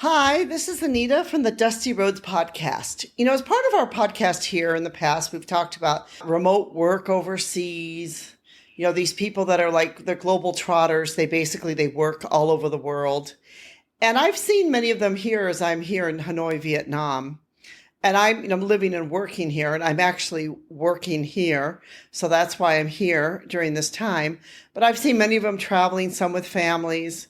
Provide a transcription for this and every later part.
Hi, this is Anita from the Dusty Roads podcast. As part of our podcast here in the past, we've talked about remote work overseas. These people that are like they're global trotters. They work all over the world. And I've seen many of them here as I'm here in Hanoi, Vietnam. And I'm living and working here, and I'm actually working here. So that's why I'm here during this time. But I've seen many of them traveling, some with families.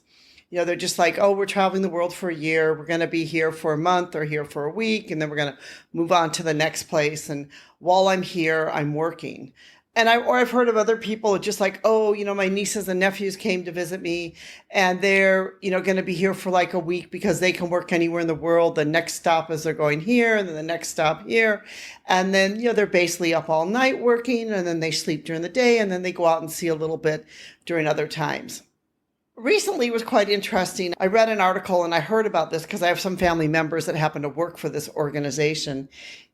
They're just like, oh, we're traveling the world for a year. We're going to be here for a month or here for a week, and then we're going to move on to the next place. And while I'm here, I'm working. I've heard of other people just like, oh, my nieces and nephews came to visit me, and they're, going to be here for like a week because they can work anywhere in the world. The next stop is they're going here, and then the next stop here. And then, they're basically up all night working, and then they sleep during the day, and then they go out and see a little bit during other times. Recently, it was quite interesting. I read an article and I heard about this because I have some family members that happen to work for this organization,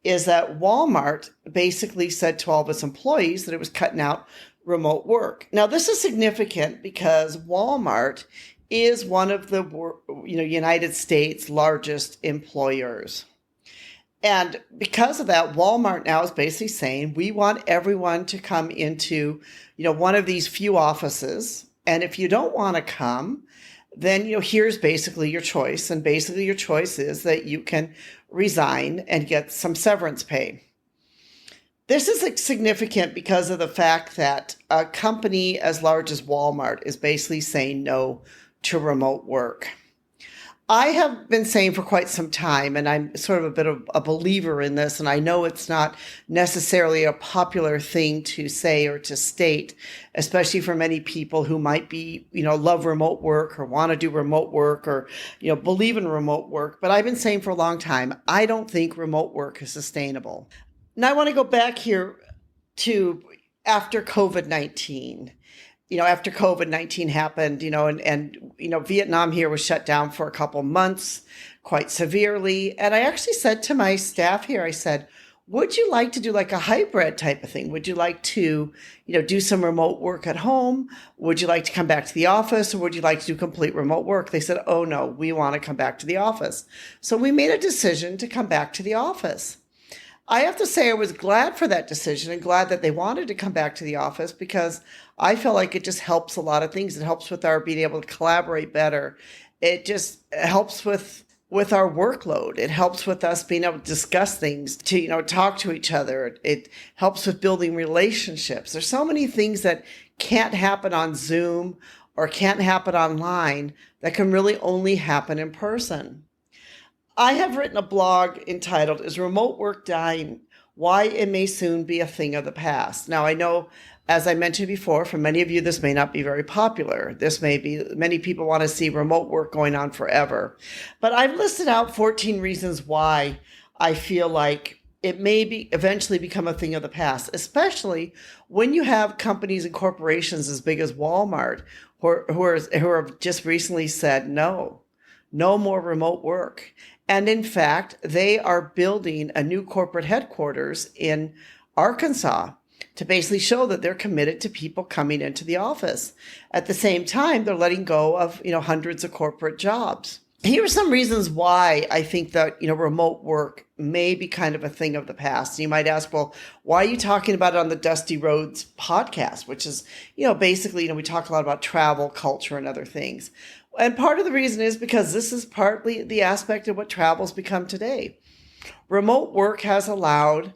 is that Walmart basically said to all of its employees that it was cutting out remote work. Now, this is significant because Walmart is one of the United States' largest employers. And because of that, Walmart now is basically saying, we want everyone to come into, one of these few offices. And if you don't want to come, then, here's basically your choice. And basically your choice is that you can resign and get some severance pay. This is significant because of the fact that a company as large as Walmart is basically saying no to remote work. I have been saying for quite some time, and I'm sort of a bit of a believer in this, and I know it's not necessarily a popular thing to say or to state, especially for many people who might be, love remote work or want to do remote work or, believe in remote work. But I've been saying for a long time, I don't think remote work is sustainable. Now I want to go back here to after COVID-19. After COVID-19 happened, and Vietnam here was shut down for a couple months quite severely. And I actually said to my staff here, I said, would you like to do like a hybrid type of thing? Would you like to, do some remote work at home? Would you like to come back to the office, or would you like to do complete remote work? They said, oh no, we want to come back to the office. So we made a decision to come back to the office. I have to say I was glad for that decision and glad that they wanted to come back to the office because I feel like it just helps a lot of things. It helps with our being able to collaborate better. It just helps with our workload. It helps with us being able to discuss things, to, talk to each other. It helps with building relationships. There's so many things that can't happen on Zoom or can't happen online that can really only happen in person. I have written a blog entitled, Is Remote Work Dying? Why It May Soon Be a Thing of the Past. Now, I know, as I mentioned before, for many of you, this may not be very popular. Many people want to see remote work going on forever. But I've listed out 14 reasons why I feel like it may eventually become a thing of the past, especially when you have companies and corporations as big as Walmart who have just recently said no more remote work. And in fact, they are building a new corporate headquarters in Arkansas to basically show that they're committed to people coming into the office. At the same time, they're letting go of, hundreds of corporate jobs. Here are some reasons why I think that, remote work may be kind of a thing of the past. And you might ask, well, why are you talking about it on the Dusty Roads podcast, which is, basically, we talk a lot about travel, culture, and other things. And part of the reason is because this is partly the aspect of what travel's become today. Remote work has allowed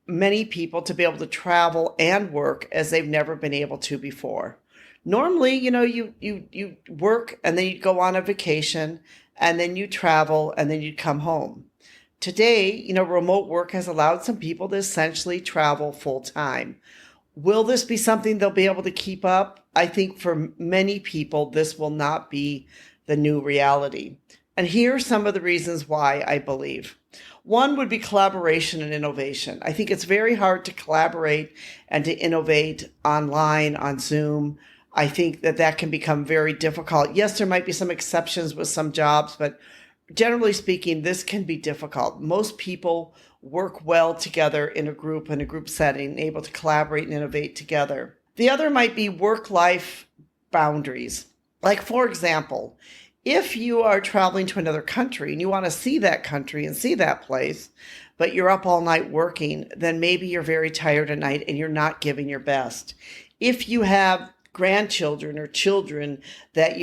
many people to be able to travel and work as they've never been able to before. Normally, you work and then you go on a vacation and then you travel and then you come home. Today, remote work has allowed some people to essentially travel full time. Will this be something they'll be able to keep up? I think for many people, this will not be the new reality. And here are some of the reasons why I believe. One would be collaboration and innovation. I think it's very hard to collaborate and to innovate online, on Zoom. I think that can become very difficult. Yes, there might be some exceptions with some jobs, but generally speaking, this can be difficult. Most people work well together in a group setting, able to collaborate and innovate together. The other might be work-life boundaries. Like, for example, If you are traveling to another country and you want to see that country and see that place, but you're up all night working, then maybe you're very tired at night and you're not giving your best. If you have grandchildren or children that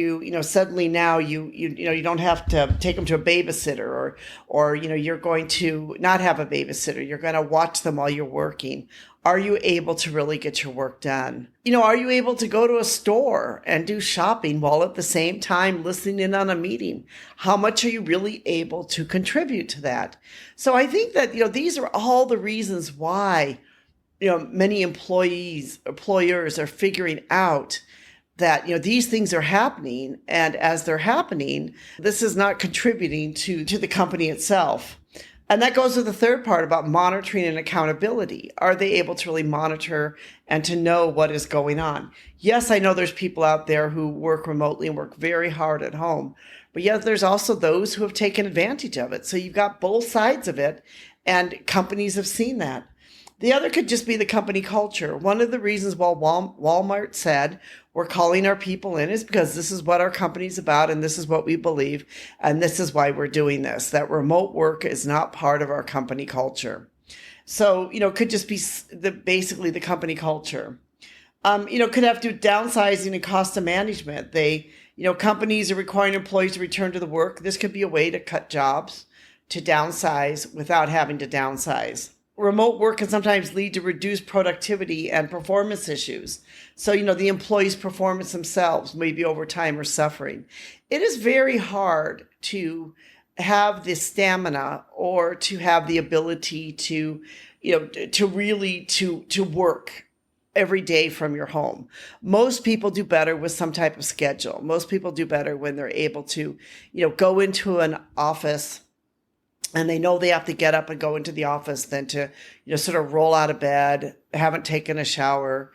suddenly now you don't have to take them to a babysitter, or you're going to not have a babysitter, you're going to watch them while you're working. Are you able to really get your work done? Are you able to go to a store and do shopping while at the same time listening in on a meeting? How much are you really able to contribute to that? So I think that these are all the reasons why many employers are figuring out that these things are happening, and as they're happening, this is not contributing to the company itself. And that goes to the third part about monitoring and accountability. Are they able to really monitor and to know what is going on? Yes, I know there's people out there who work remotely and work very hard at home, but yet there's also those who have taken advantage of it. So you've got both sides of it, and companies have seen that. The other could just be the company culture. One of the reasons why Walmart said we're calling our people in is because this is what our company's about and this is what we believe, and this is why we're doing this, that remote work is not part of our company culture. So, it could just be basically the company culture. Could have to do downsizing and cost of management. Companies are requiring employees to return to the work. This could be a way to cut jobs, to downsize without having to downsize. Remote work can sometimes lead to reduced productivity and performance issues. So, the employees' performance themselves, maybe over time, are suffering. It is very hard to have the stamina or to have the ability to work every day from your home. Most people do better with some type of schedule. Most people do better when they're able to, go into an office and they know they have to get up and go into the office than to, sort of roll out of bed, haven't taken a shower,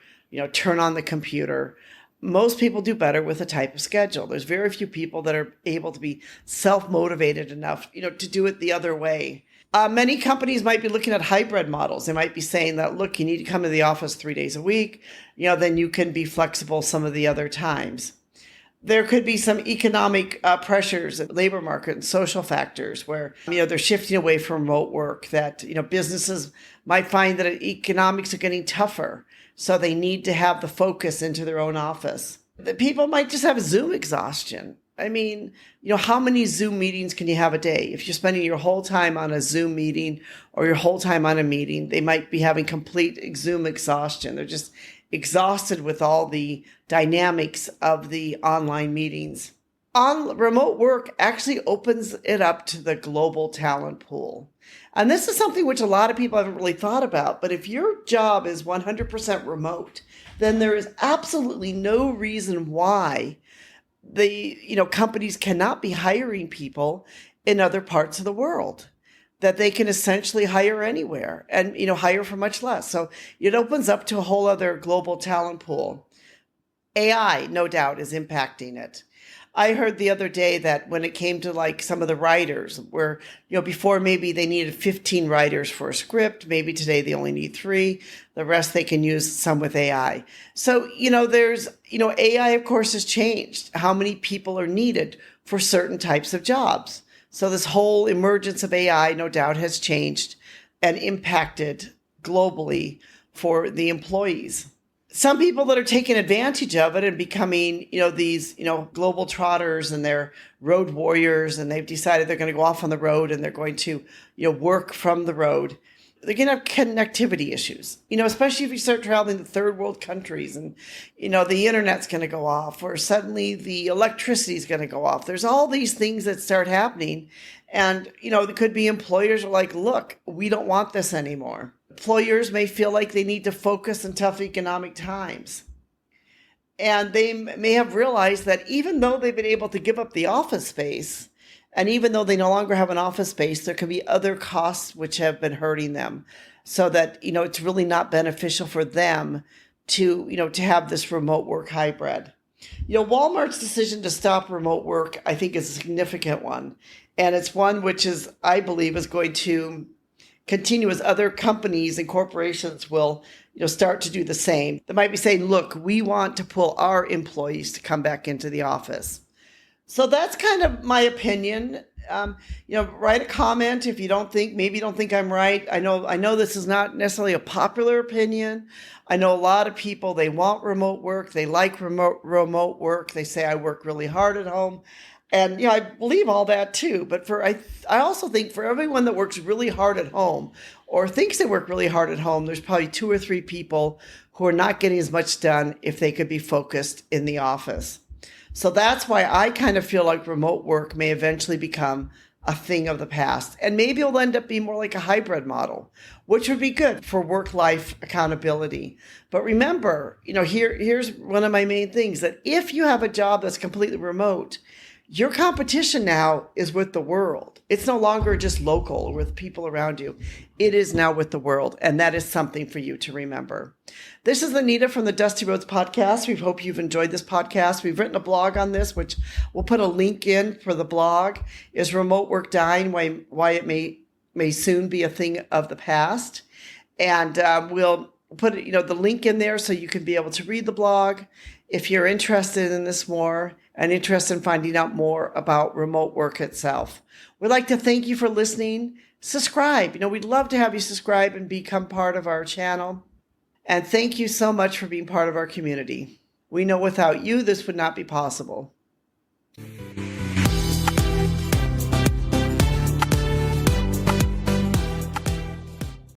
turn on the computer. Most people do better with a type of schedule. There's very few people that are able to be self-motivated enough, to do it the other way. Many companies might be looking at hybrid models. They might be saying that, look, you need to come to the office 3 days a week, then you can be flexible some of the other times. There could be some economic pressures in the labor market and social factors where, they're shifting away from remote work, that, businesses might find that economics are getting tougher. So they need to have the focus into their own office. The people might just have Zoom exhaustion. I mean, how many Zoom meetings can you have a day? If you're spending your whole time on a Zoom meeting or your whole time on a meeting, they might be having complete Zoom exhaustion. They're just exhausted with all the dynamics of the online meetings. Remote work actually opens it up to the global talent pool. And this is something which a lot of people haven't really thought about. But if your job is 100% remote, then there is absolutely no reason why companies cannot be hiring people in other parts of the world, that they can essentially hire anywhere and, hire for much less. So it opens up to a whole other global talent pool. AI, no doubt, is impacting it. I heard the other day that when it came to some of the writers, where, before maybe they needed 15 writers for a script, maybe today they only need 3. The rest they can use some with AI. So, there's, AI, of course, has changed how many people are needed for certain types of jobs. So this whole emergence of AI, no doubt, has changed and impacted globally for the employees. Some people that are taking advantage of it and becoming, these, global trotters, and they're road warriors, and they've decided they're going to go off on the road and they're going to, work from the road. They're going to have connectivity issues, especially if you start traveling to third world countries and, the internet's going to go off, or suddenly the electricity is going to go off. There's all these things that start happening. And, there could be employers who are like, look, we don't want this anymore. Employers may feel like they need to focus in tough economic times. And they may have realized that even though they've been able to give up the office space, and even though they no longer have an office space, there can be other costs which have been hurting them, so that, it's really not beneficial for them to have this remote work hybrid. Walmart's decision to stop remote work, I think, is a significant one. And it's one which I believe is going to continue as other companies and corporations will, start to do the same. They might be saying, look, we want to pull our employees to come back into the office. So that's kind of my opinion. Write a comment if you maybe you don't think I'm right. I know this is not necessarily a popular opinion. I know a lot of people, they want remote work. They like remote work. They say I work really hard at home. And, I believe all that too. But I also think for everyone that works really hard at home or thinks they work really hard at home, there's probably 2 or 3 people who are not getting as much done if they could be focused in the office. So that's why I kind of feel like remote work may eventually become a thing of the past. And maybe it'll end up being more like a hybrid model, which would be good for work-life accountability. But remember, here's one of my main things, that if you have a job that's completely remote, your competition now is with the world. It's no longer just local or with people around you. It is now with the world. And that is something for you to remember. This is Anita from the Dusty Roads podcast. We hope you've enjoyed this podcast. We've written a blog on this, which we'll put a link in for the blog. Is remote work dying? Why it may soon be a thing of the past. And we'll put the link in there so you can be able to read the blog if you're interested in this more and interested in finding out more about remote work itself. We'd like to thank you for listening. Subscribe. We'd love to have you subscribe and become part of our channel. And thank you so much for being part of our community. We know without you, this would not be possible.